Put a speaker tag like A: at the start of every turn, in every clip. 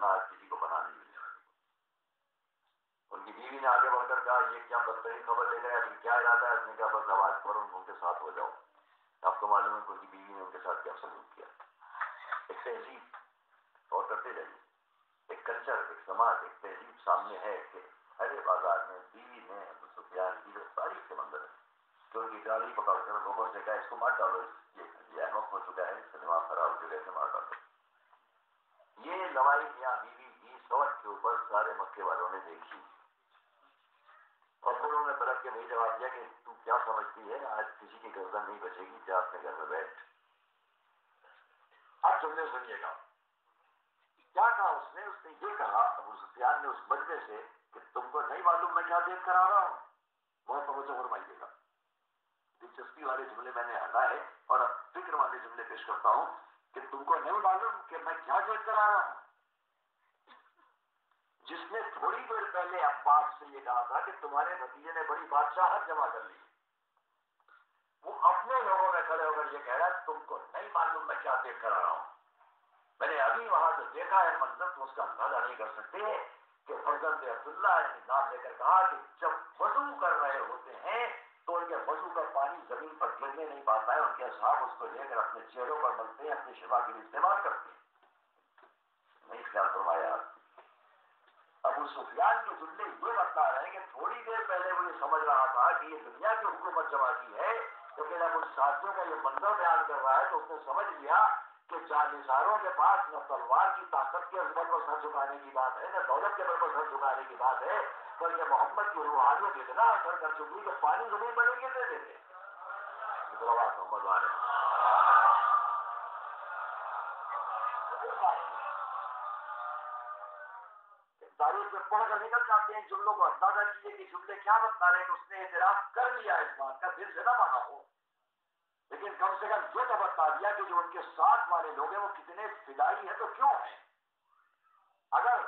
A: جنات کسی کو بنا نہیں ملے. ان کی بیوی نے آگے بڑھ کر کہا یہ کیا بدترین خبر لے گئے, ابھی کیا ارادہ ہے؟ اس نے کہا بس آواز کرو ان کے ساتھ ہو جاؤ. آپ کو معلوم ہے کہ ان کی بیوی نے ان کے ساتھ کیا سلوک کیا. ایک تہذیب اور کرتے جائیے, ایک کلچر, ایک سماج, ایک تہذیب سامنے ہے کہ ہر بازار میں بیوی نے ابو سفیان کی جو تاریخ کے منظر ہے کہ ان کی گاڑی پکڑ کر لوگوں سے کہا اس کو مار ڈالو, یہ وقت ہو چکا ہے, اس کا دماغ خراب ہو چکا ہے, اسے مار ڈالو. یہ لڑائی میاں بیوی کی سڑک کے اوپر سارے مکے والوں نے دیکھی اور پھر انہوں نے طرف کے نہیں جواب دیا کہ تو کیا سمجھتی ہے آج کسی کی گردن نہیں بچے گی, جا اپنے گھر میں بیٹھ. اب جملے سنیے گا کیا کہا اس نے یہ کہا ابو سفیان نے اس مجمع سے کہ تم کو نہیں معلوم میں کیا دیکھ کر آ رہا ہوں. بہت توجہ فرمائیے گا, دلچسپی والے جملے میں نے ہٹائے اور اب فکر والے جملے پیش کرتا ہوں کہ تم کو نہیں معلوم کہ میں کیا دیکھ کر آ رہا ہوں. جس نے تھوڑی دیر پہلے عباس سے یہ کہا تھا کہ تمہارے بھتیجے نے بڑی بادشاہت جمع کر لی, وہ اپنے لوگوں میں کھڑے ہو کر یہ کہہ رہا ہے تم کو نہیں معلوم میں کیا دیکھ کر آ رہا ہوں. میں نے ابھی وہاں جو دیکھا ہے منظر تو اس کا اندازہ نہیں کر سکتے کہ فرزند عبداللہ نے نام لے کر کہا کہ جب وضو کر رہے ہوتے ہیں تو ان کے وضو کا پانی زمین پر گرنے نہیں پاتا ہے, ان کے اصحاب اس کو لے کر اپنے چہروں پر ملتے ہیں, اپنی شفا کے لیے استعمال کرتے ہیں. نہیں خیال فرمایا. ابو سفیان کے جملے یہ بتا رہے ہیں کہ تھوڑی دیر پہلے وہ یہ سمجھ رہا تھا کہ یہ دنیا کی حکومت جمع کی ہے, لیکن اب ان ساتھیوں کا یہ منظر بیان کر رہا ہے تو اس نے سمجھ لیا کہ جانثاروں کے پاس نہ تلوار کی طاقت کے بل پر سر جھکانے کی بات ہے, نہ دولت کے بل پر سر جھکانے کی بات ہے, بلکہ محمد کی روحانیت اتنا اثر کر چکی کہ پانی زمین پر نہیں گرنے دیتے. محمد والے تاریخ میں پڑھ کر نکل جاتے ہیں جملوں کو اندازہ کیجیے کہ جملے کیا بتا رہے ہیں. اس نے اعتراف کر لیا اس بات کا, دل سے نہ مانا ہو, لیکن کم سے کم یہ تو بتا دیا کہ جو ان کے ساتھ والے لوگ ہیں وہ کتنے فدائی ہیں. تو کیوں ہیں؟ اگر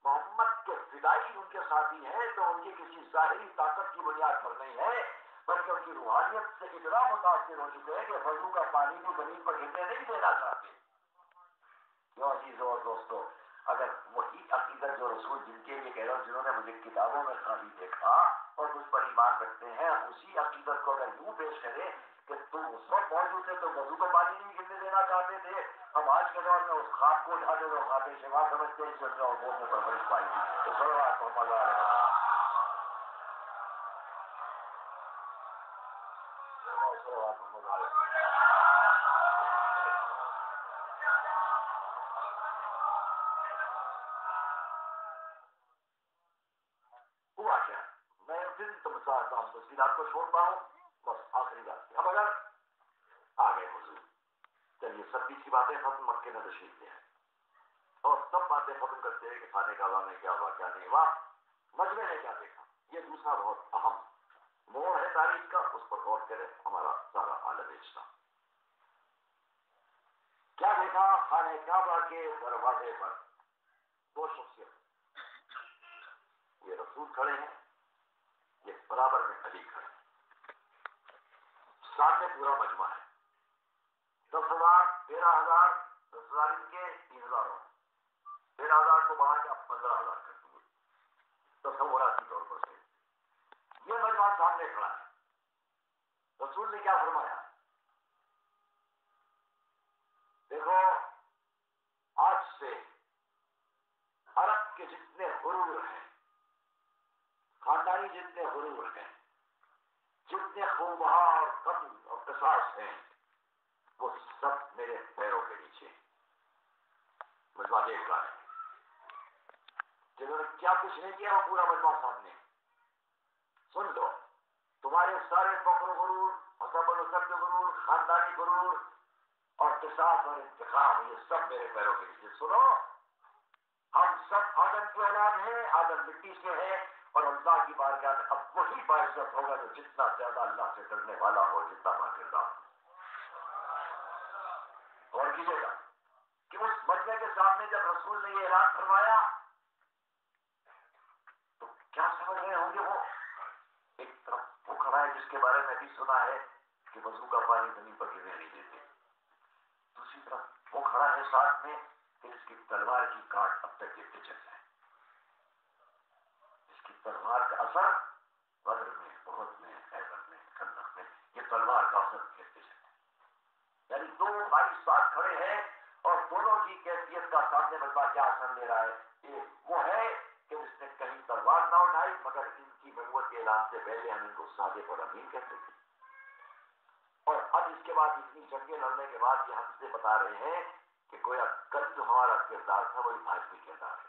A: محمد کے فدائی ان کے ساتھی ہیں تو ان کی کسی ظاہری طاقت کی بنیاد پر نہیں ہے, بلکہ ان کی روحانیت سے اتنا متاثر ہو چکے ہیں کہ وضو کا پانی بھی زمین پر گرنے نہیں دینا چاہتے. کیوں عزیزوں اور دوستوں, اگر وہی عقیدت جو رسول جن کے لیے کہہ رہا ہوں, جنہوں نے مجھے کتابوں میں خالی دیکھا اور مجھ پر ایمان رکھتے ہیں, اسی عقیدت کو اگر یوں پیش کرے کہ تم اس وقت موجود تھے تو وضو کا پانی نہیں گرنے دینا چاہتے تھے, ہم آج کے دور میں اس خواب کو اٹھا دے تو خواب شفا سمجھتے ہیں جس میں وہ نے پرورش پائی تھی. تو سلوات محمد علیہ ہوا کیا. میں پھر تفصیلات کو چھوڑتا ہوں, بس آخری بات. اب اگر آ گئے حضور, چلیے سب کی باتیں ختم, مکے میں تشریف لے اور سب باتیں ختم کرتے ہیں کہ کھانے کا میں کیا ہوا کیا نہیں ہوا, مجمع نے کیا دیکھا. یہ دوسرا بہت اہم موڑ ہے تاریخ کا, اس پر غور کرے ہمارا سارا عالم اسلام. کیا دیکھا؟ خانہ کعبہ کے دروازے پر دو شخصیت, یہ رسول کھڑے ہیں, یہ برابر میں علی کھڑے ہیں, سامنے پورا مجمع ہے. 10,000, 13,000, 10,000 ان کے, 3,000 اور 13,000 کو بڑھا کے آپ 15,000 کر دیں گے تصوراتی طور پر سے. یہ مجمع سامنے کھڑا ہے. رسول نے کیا فرمایا؟ دیکھو, آج سے عرب کے جتنے غرور ہیں, خاندانی جتنے غرور ہیں, جتنے خوبہ اور قتل اور قصاص ہیں, وہ سب میرے پیروں کے نیچے. مجمع دیکھ رہا ہے, جنہوں نے کیا کچھ نہیں کیا وہ پورا مجمع سامنے. سن لو, تمہارے سارے فخر و غرور, حسب و نسب کے غرور, خاندانی غرور اور قصاص اور انتقام, یہ سب میرے پیروں کے نیچے. سنو, ہم سب آدم کی اولاد ہیں, آدم مٹی سے ہے, اور اللہ کی بارگاہ میں اب وہی باعزت ہوگا جو جتنا زیادہ اللہ سے ڈرنے والا ہو, جتنا ماکردار ہو. غور کیجیے گا کہ اس مجمع کے سامنے جب رسول نے یہ اعلان فرمایا تو کیا سمجھ رہے ہوں گے وہ؟ ایک طرف وہ کھڑا ہے جس کے بارے میں بھی سنا ہے کہ وضو کا پانی زمین پر گرنے نہیں دیتے, دوسری طرف وہ کھڑا ہے ساتھ میں کہ اس کی تلوار کی کاٹ اب تک گرتے چل جائے. اس کی تلوار کا اثر بدر میں، بہت میں، خیبر میں، خندق میں، یہ تلوار کا اثر گرتے چلے. یعنی دو بھائی ساتھ کھڑے ہیں اور دونوں کی کیفیت کا سامنے مطلب کیا اثر لے رہا ہے. یہ وہ ہے کہ اس نے کہیں تلوار نہ اٹھائی مگر ان کی نبوت کے اعلان سے پہلے ہم ان کو صادق اور امین کہتے تھے. اور اب اس کے بعد اتنی جنگیں لڑنے کے بعد یہ ہم سے بتا رہے ہیں کہ گویا کل جو ہمارا کردار تھا وہی آج بھی کردار ہے.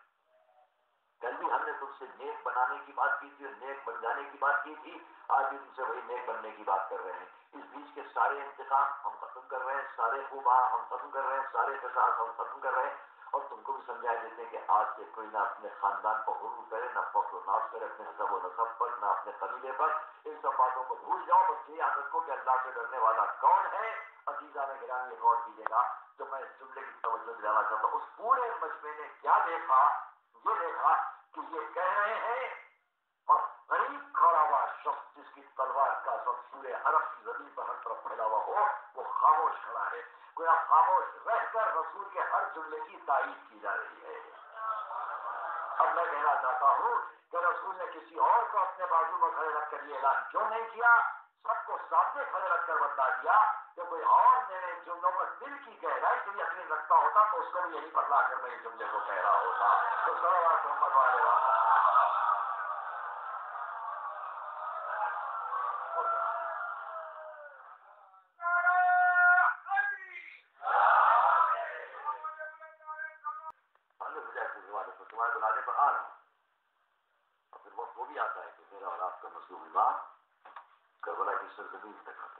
A: کل بھی ہم نے تم سے نیک بنانے کی بات کی تھی اور نیک بن جانے کی بات کی تھی. آج بھی تم سے وہی نیک بننے کی بات کر رہے ہیں. اس بیچ کے سارے انتقام ہم ختم کر رہے ہیں، سارے خوباں ہم ختم کر رہے ہیں، سارے قصاص ہم ختم کر رہے ہیں. اور تم کو بھی سمجھایا دیتے ہیں کہ آج سے کوئی نہ اپنے خاندان کو غرور کرے، نہ فخر و ناز کرے اپنے حسب و نسب پر، نہ اپنے قبیلے پر. ان سب باتوں کو بھول جاؤ. بس یہ یاد رکھو کہ اللہ سے ڈرنے والا کون ہے. عزیزہ میں گرامی غور کیجیے گا جو میں اس جملے کی توجہ دلانا چاہتا ہوں. اس پورے مجمع نے کیا دیکھا؟ یہ دیکھا کہ یہ کہہ رہے ہیں اور غریب کھڑا ہوا شخص جس کی تلوار کا سب پورے عرب کی زمین پر ہر طرف پھیلا ہوا ہو وہ خاموش کھڑا ہے. گویا خاموش رہ کر رسول کے ہر جملے کی تائید کی جا رہی ہے. اب میں کہنا چاہتا ہوں کہ رسول نے کسی اور کو اپنے بازو میں کھڑے رکھ کر یہ اعلان کیوں نہیں کیا؟ سب کو سامنے کھڑے رکھ کر بتا دیا کہ کوئی اور میرے جملوں پر دل کی گہرائی سے یقین رکھتا ہوتا تو اس کو بھی یہی پر لا کر میں اس جملے کو کہہ رہا ہوتا. تو صلوات محمد والے تمہارے بلانے پر آ رہا ہوں. اور پھر وقت وہ بھی آتا ہے کہ میرا اور آپ کا مظلوم امام کربلا کی سرزمین تک آتا ہے.